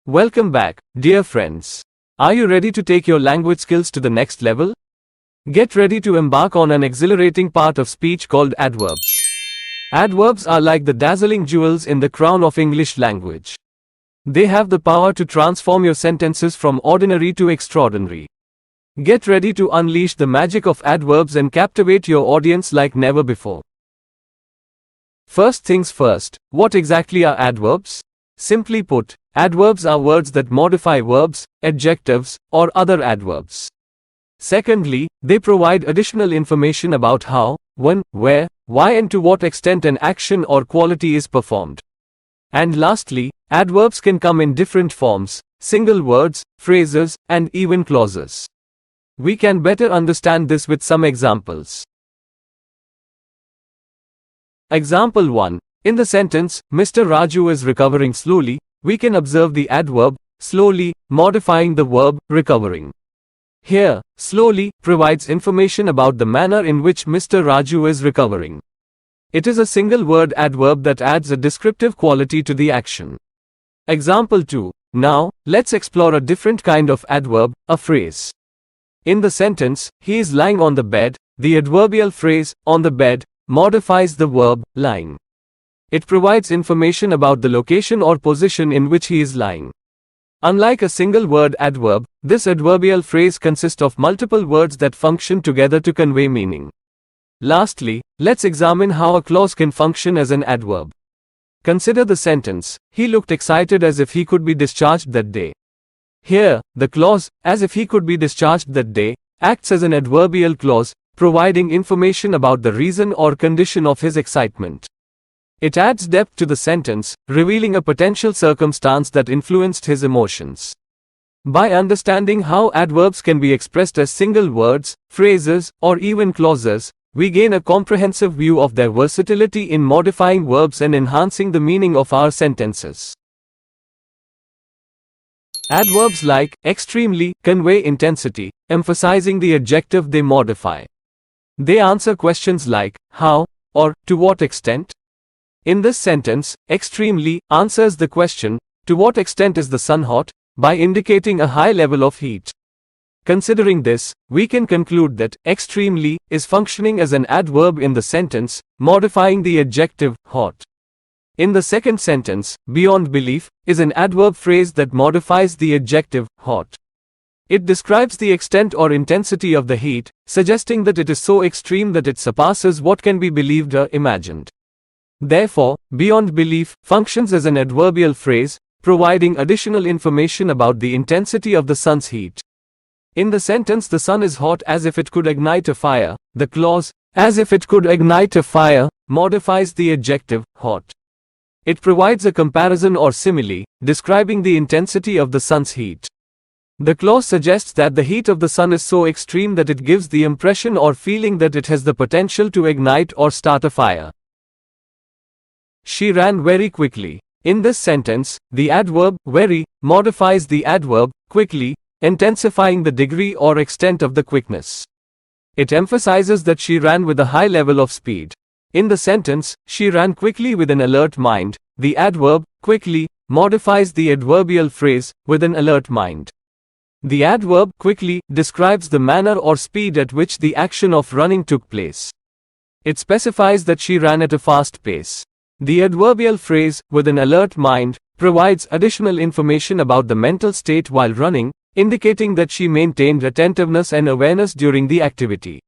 Welcome back, dear friends. Are you ready to take your language skills to the next level? Get ready to embark on an exhilarating part of speech called adverbs. Adverbs are like the dazzling jewels in the crown of English language. They have the power to transform your sentences from ordinary to extraordinary. Get ready to unleash the magic of adverbs and captivate your audience like never before. First things first, what exactly are adverbs? Simply put, adverbs are words that modify verbs, adjectives, or other adverbs. Secondly, they provide additional information about how, when, where, why and to what extent an action or quality is performed. And lastly, adverbs can come in different forms, single words, phrases, and even clauses. We can better understand this with some examples. Example 1. In the sentence, Mr. Raju is recovering slowly, we can observe the adverb, slowly, modifying the verb, recovering. Here, slowly provides information about the manner in which Mr. Raju is recovering. It is a single word adverb that adds a descriptive quality to the action. Example 2. Now, let's explore a different kind of adverb, a phrase. In the sentence, he is lying on the bed, the adverbial phrase, on the bed, modifies the verb, lying. It provides information about the location or position in which he is lying. Unlike a single word adverb, this adverbial phrase consists of multiple words that function together to convey meaning. Lastly, let's examine how a clause can function as an adverb. Consider the sentence, he looked excited as if he could be discharged that day. Here, the clause, as if he could be discharged that day, acts as an adverbial clause, providing information about the reason or condition of his excitement. It adds depth to the sentence, revealing a potential circumstance that influenced his emotions. By understanding how adverbs can be expressed as single words, phrases, or even clauses, we gain a comprehensive view of their versatility in modifying verbs and enhancing the meaning of our sentences. Adverbs like extremely convey intensity, emphasizing the adjective they modify. They answer questions like how or to what extent. In this sentence, extremely answers the question, to what extent is the sun hot, by indicating a high level of heat. Considering this, we can conclude that extremely is functioning as an adverb in the sentence, modifying the adjective hot. In the second sentence, beyond belief is an adverb phrase that modifies the adjective hot. It describes the extent or intensity of the heat, suggesting that it is so extreme that it surpasses what can be believed or imagined. Therefore, beyond belief functions as an adverbial phrase, providing additional information about the intensity of the sun's heat. In the sentence, the sun is hot as if it could ignite a fire, the clause, as if it could ignite a fire, modifies the adjective hot. It provides a comparison or simile, describing the intensity of the sun's heat. The clause suggests that the heat of the sun is so extreme that it gives the impression or feeling that it has the potential to ignite or start a fire. She ran very quickly. In this sentence, the adverb very modifies the adverb quickly, intensifying the degree or extent of the quickness. It emphasizes that she ran with a high level of speed. In the sentence, she ran quickly with an alert mind, the adverb quickly modifies the adverbial phrase with an alert mind. The adverb quickly describes the manner or speed at which the action of running took place. It specifies that she ran at a fast pace. The adverbial phrase, with an alert mind, provides additional information about the mental state while running, indicating that she maintained attentiveness and awareness during the activity.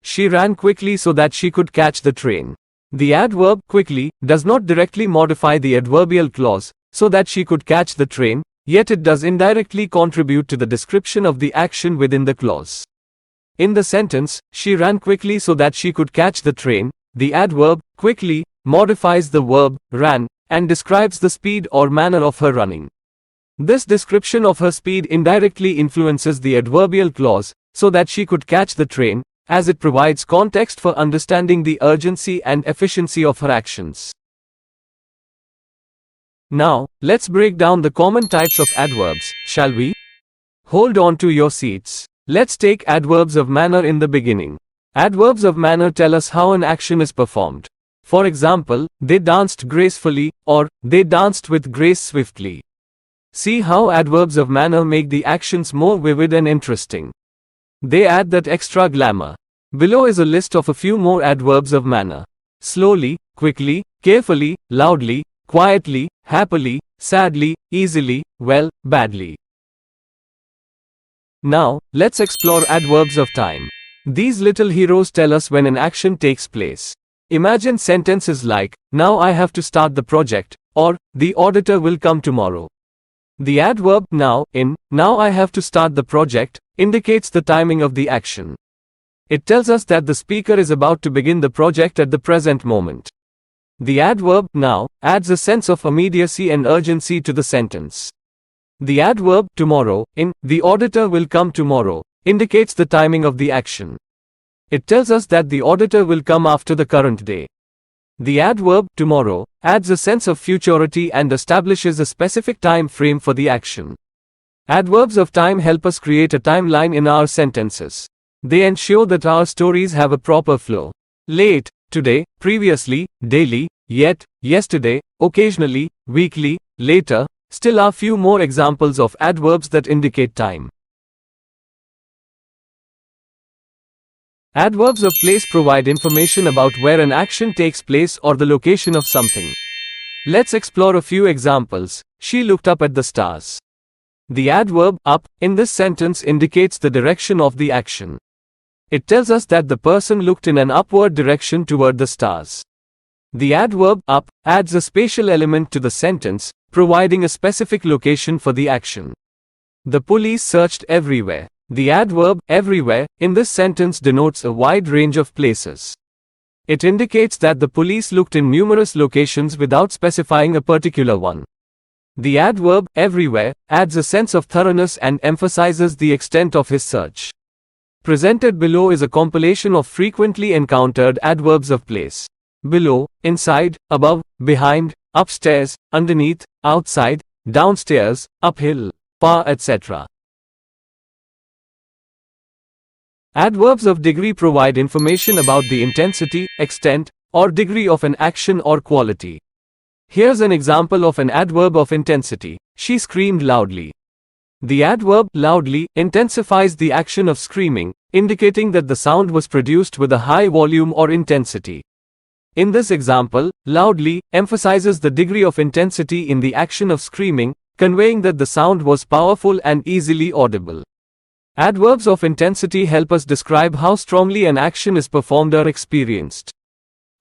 She ran quickly so that she could catch the train. The adverb quickly does not directly modify the adverbial clause, so that she could catch the train, yet it does indirectly contribute to the description of the action within the clause. In the sentence, she ran quickly so that she could catch the train, the adverb quickly modifies the verb ran and describes the speed or manner of her running. This description of her speed indirectly influences the adverbial clause, so that she could catch the train, as it provides context for understanding the urgency and efficiency of her actions. Now, let's break down the common types of adverbs, shall we? Hold on to your seats. Let's take adverbs of manner in the beginning. Adverbs of manner tell us how an action is performed. For example, they danced gracefully, or they danced with grace swiftly. See how adverbs of manner make the actions more vivid and interesting. They add that extra glamour. Below is a list of a few more adverbs of manner. Slowly, quickly, carefully, loudly, quietly, happily, sadly, easily, well, badly. Now, let's explore adverbs of time. These little heroes tell us when an action takes place. Imagine sentences like, now I have to start the project, or, the auditor will come tomorrow. The adverb now, in, now I have to start the project, indicates the timing of the action. It tells us that the speaker is about to begin the project at the present moment. The adverb now adds a sense of immediacy and urgency to the sentence. The adverb tomorrow, in, the auditor will come tomorrow, indicates the timing of the action. It tells us that the auditor will come after the current day. The adverb tomorrow adds a sense of futurity and establishes a specific time frame for the action. Adverbs of time help us create a timeline in our sentences. They ensure that our stories have a proper flow. Late, today, previously, daily, yet, yesterday, occasionally, weekly, later. Still are few more examples of adverbs that indicate time. Adverbs of place provide information about where an action takes place or the location of something. Let's explore a few examples. She looked up at the stars. The adverb up in this sentence indicates the direction of the action. It tells us that the person looked in an upward direction toward the stars. The adverb up adds a spatial element to the sentence, providing a specific location for the action. The police searched everywhere. The adverb everywhere in this sentence denotes a wide range of places. It indicates that the police looked in numerous locations without specifying a particular one. The adverb everywhere adds a sense of thoroughness and emphasizes the extent of his search. Presented below is a compilation of frequently encountered adverbs of place. Below, inside, above, behind, upstairs, underneath, outside, downstairs, uphill, far, etc. Adverbs of degree provide information about the intensity, extent, or degree of an action or quality. Here's an example of an adverb of intensity. She screamed loudly. The adverb loudly intensifies the action of screaming, indicating that the sound was produced with a high volume or intensity. In this example, loudly emphasizes the degree of intensity in the action of screaming, conveying that the sound was powerful and easily audible. Adverbs of intensity help us describe how strongly an action is performed or experienced.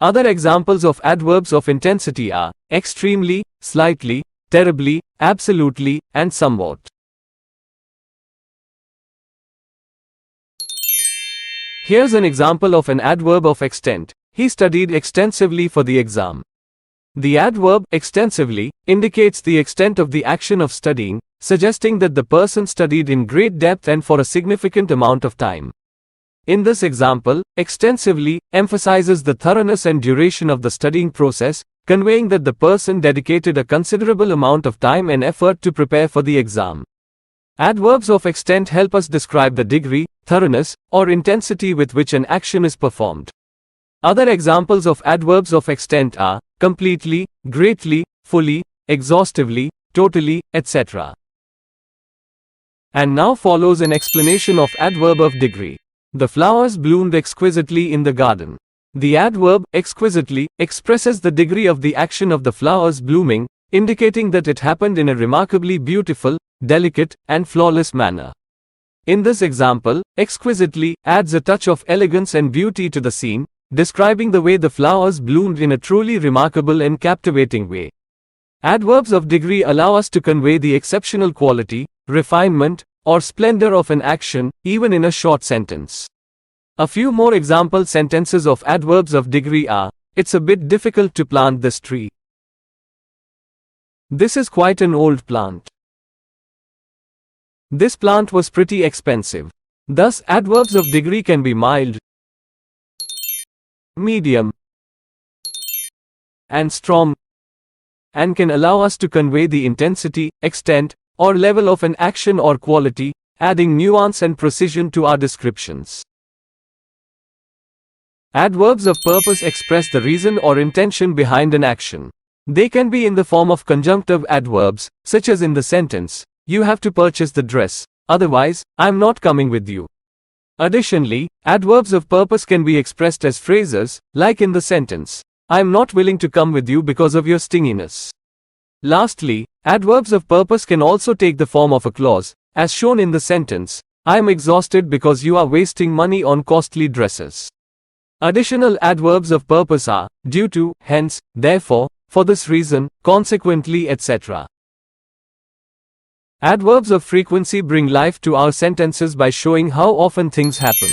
Other examples of adverbs of intensity are extremely, slightly, terribly, absolutely, and somewhat. Here's an example of an adverb of extent. He studied extensively for the exam. The adverb extensively indicates the extent of the action of studying, suggesting that the person studied in great depth and for a significant amount of time. In this example, extensively emphasizes the thoroughness and duration of the studying process, conveying that the person dedicated a considerable amount of time and effort to prepare for the exam. Adverbs of extent help us describe the degree, thoroughness, or intensity with which an action is performed. Other examples of adverbs of extent are completely, greatly, fully, exhaustively, totally, etc. And now follows an explanation of adverb of degree. The flowers bloomed exquisitely in the garden. The adverb exquisitely expresses the degree of the action of the flowers blooming, indicating that it happened in a remarkably beautiful, delicate, and flawless manner. In this example, exquisitely adds a touch of elegance and beauty to the scene, describing the way the flowers bloomed in a truly remarkable and captivating way. Adverbs of degree allow us to convey the exceptional quality, refinement, or splendor of an action, even in a short sentence. A few more example sentences of adverbs of degree are, it's a bit difficult to plant this tree. This is quite an old plant. This plant was pretty expensive. Thus, adverbs of degree can be mild, medium, and strong, and can allow us to convey the intensity, extent, or level of an action or quality, adding nuance and precision to our descriptions. Adverbs of purpose express the reason or intention behind an action. They can be in the form of conjunctive adverbs, such as in the sentence, "You have to purchase the dress, otherwise, I'm not coming with you." Additionally, adverbs of purpose can be expressed as phrases, like in the sentence, "I'm not willing to come with you because of your stinginess." Lastly, adverbs of purpose can also take the form of a clause, as shown in the sentence, "I am exhausted because you are wasting money on costly dresses." Additional adverbs of purpose are due to, hence, therefore, for this reason, consequently, etc. Adverbs of frequency bring life to our sentences by showing how often things happen.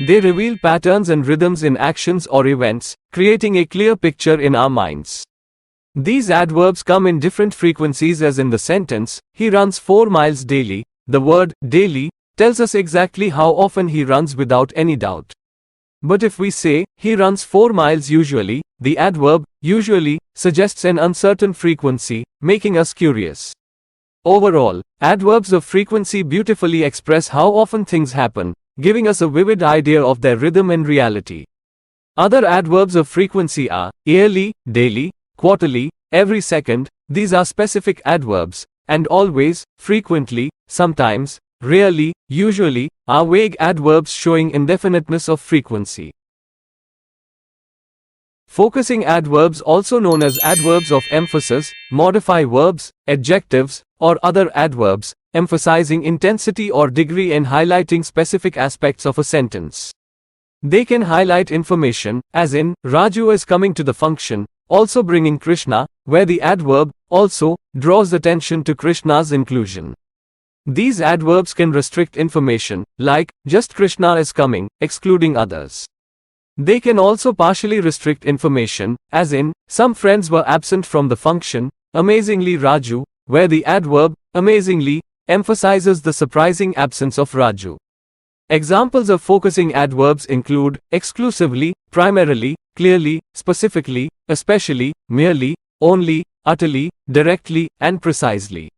They reveal patterns and rhythms in actions or events, creating a clear picture in our minds. These adverbs come in different frequencies, as in the sentence, "He runs 4 miles daily." The word daily tells us exactly how often he runs without any doubt. But if we say, "He runs 4 miles usually," the adverb usually suggests an uncertain frequency, making us curious. Overall, adverbs of frequency beautifully express how often things happen, giving us a vivid idea of their rhythm and reality. Other adverbs of frequency are yearly, daily, quarterly, every second. These are specific adverbs, and always, frequently, sometimes, rarely, usually, are vague adverbs showing indefiniteness of frequency. Focusing adverbs, also known as adverbs of emphasis, modify verbs, adjectives, or other adverbs, emphasizing intensity or degree and highlighting specific aspects of a sentence. They can highlight information, as in, "Raju is coming to the function," also bringing Krishna, where the adverb, also, draws attention to Krishna's inclusion. These adverbs can restrict information, like, "Just Krishna is coming," excluding others. They can also partially restrict information, as in, "Some friends were absent from the function, amazingly Raju," where the adverb, amazingly, emphasizes the surprising absence of Raju. Examples of focusing adverbs include exclusively, primarily, clearly, specifically, especially, merely, only, utterly, directly, and precisely.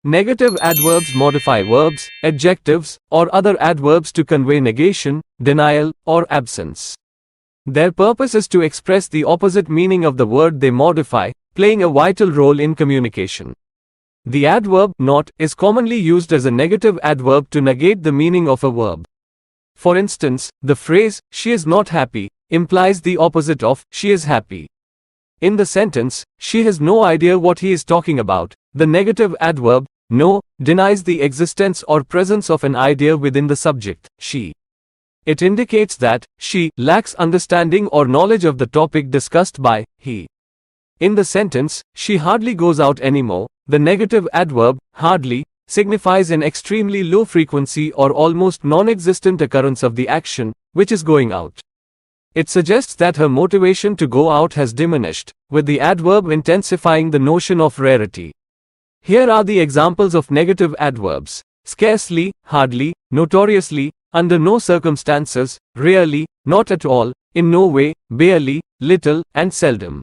Negative adverbs modify verbs, adjectives, or other adverbs to convey negation, denial, or absence. Their purpose is to express the opposite meaning of the word they modify, playing a vital role in communication. The adverb not is commonly used as a negative adverb to negate the meaning of a verb. For instance, the phrase, "She is not happy," implies the opposite of, "She is happy." In the sentence, "She has no idea what he is talking about," the negative adverb, no, denies the existence or presence of an idea within the subject, she. It indicates that she lacks understanding or knowledge of the topic discussed by he. In the sentence, "She hardly goes out anymore," the negative adverb, hardly, signifies an extremely low frequency or almost non-existent occurrence of the action, which is going out. It suggests that her motivation to go out has diminished, with the adverb intensifying the notion of rarity. Here are the examples of negative adverbs: scarcely, hardly, notoriously, under no circumstances, rarely, not at all, in no way, barely, little, and seldom.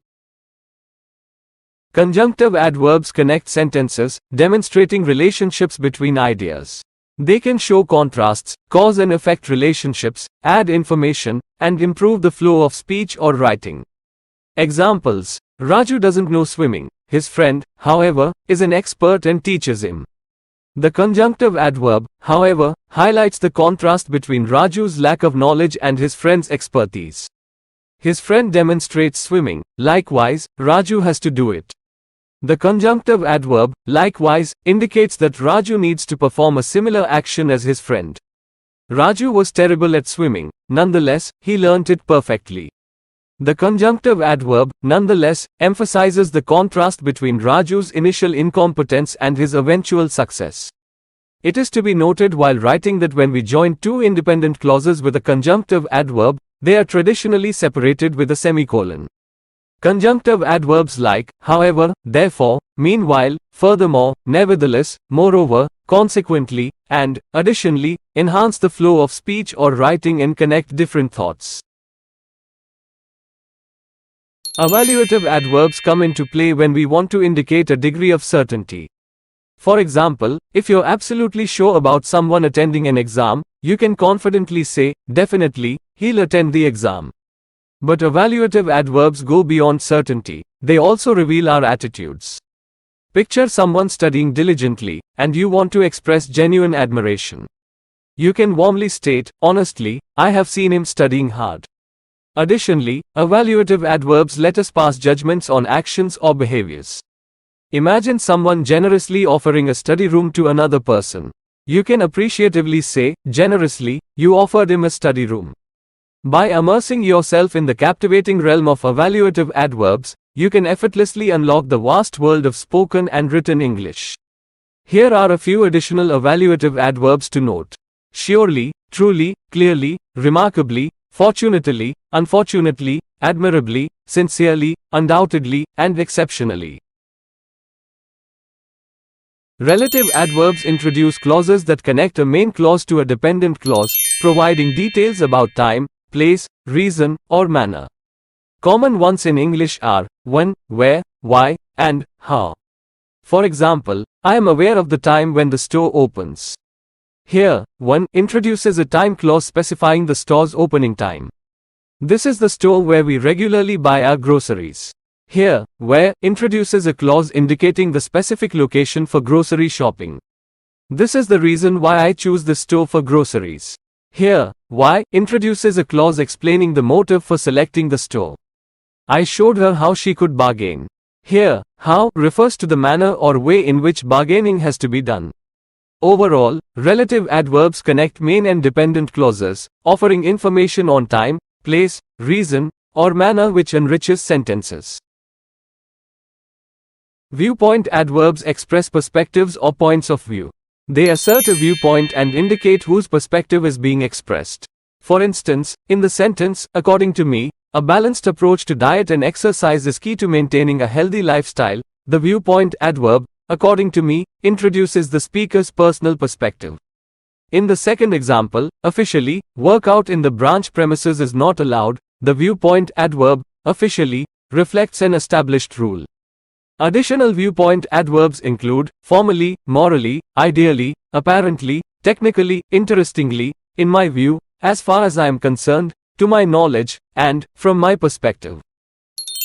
Conjunctive adverbs connect sentences, demonstrating relationships between ideas. They can show contrasts, cause and effect relationships, add information, and improve the flow of speech or writing. Examples: Raju doesn't know swimming. His friend, however, is an expert and teaches him. The conjunctive adverb, however, highlights the contrast between Raju's lack of knowledge and his friend's expertise. His friend demonstrates swimming, likewise, Raju has to do it. The conjunctive adverb, likewise, indicates that Raju needs to perform a similar action as his friend. Raju was terrible at swimming, nonetheless, he learnt it perfectly. The conjunctive adverb, nonetheless, emphasizes the contrast between Raju's initial incompetence and his eventual success. It is to be noted while writing that when we join two independent clauses with a conjunctive adverb, they are traditionally separated with a semicolon. Conjunctive adverbs like, however, therefore, meanwhile, furthermore, nevertheless, moreover, consequently, and, additionally, enhance the flow of speech or writing and connect different thoughts. Evaluative adverbs come into play when we want to indicate a degree of certainty. For example, if you're absolutely sure about someone attending an exam, you can confidently say, definitely, he'll attend the exam. But evaluative adverbs go beyond certainty, they also reveal our attitudes. Picture someone studying diligently, and you want to express genuine admiration. You can warmly state, honestly, I have seen him studying hard. Additionally, evaluative adverbs let us pass judgments on actions or behaviors. Imagine someone generously offering a study room to another person. You can appreciatively say, generously, you offered him a study room. By immersing yourself in the captivating realm of evaluative adverbs, you can effortlessly unlock the vast world of spoken and written English. Here are a few additional evaluative adverbs to note. Surely, truly, clearly, remarkably, fortunately, unfortunately, admirably, sincerely, undoubtedly, and exceptionally. Relative adverbs introduce clauses that connect a main clause to a dependent clause, providing details about time, place, reason, or manner. Common ones in English are when, where, why, and how. For example, I am aware of the time when the store opens. Here, when introduces a time clause specifying the store's opening time. This is the store where we regularly buy our groceries. Here, where introduces a clause indicating the specific location for grocery shopping. This is the reason why I choose this store for groceries. Here, why introduces a clause explaining the motive for selecting the store. I showed her how she could bargain. Here, how refers to the manner or way in which bargaining has to be done. Overall, relative adverbs connect main and dependent clauses, offering information on time, place, reason, or manner which enriches sentences. Viewpoint adverbs express perspectives or points of view. They assert a viewpoint and indicate whose perspective is being expressed. For instance, in the sentence, according to me, a balanced approach to diet and exercise is key to maintaining a healthy lifestyle, the viewpoint adverb, according to me, introduces the speaker's personal perspective. In the second example, officially, workout in the branch premises is not allowed, the viewpoint adverb, officially, reflects an established rule. Additional viewpoint adverbs include formally, morally, ideally, apparently, technically, interestingly, in my view, as far as I am concerned, to my knowledge, and from my perspective.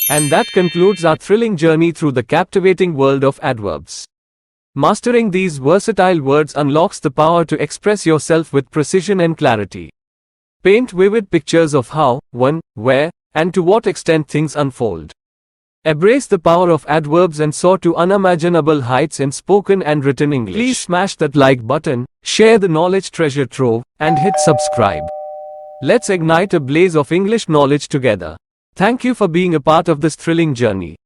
And that concludes our thrilling journey through the captivating world of adverbs. Mastering these versatile words unlocks the power to express yourself with precision and clarity. Paint vivid pictures of how, when, where, and to what extent things unfold. Embrace the power of adverbs and soar to unimaginable heights in spoken and written English. Please smash that like button, share the knowledge treasure trove, and hit subscribe. Let's ignite a blaze of English knowledge together. Thank you for being a part of this thrilling journey.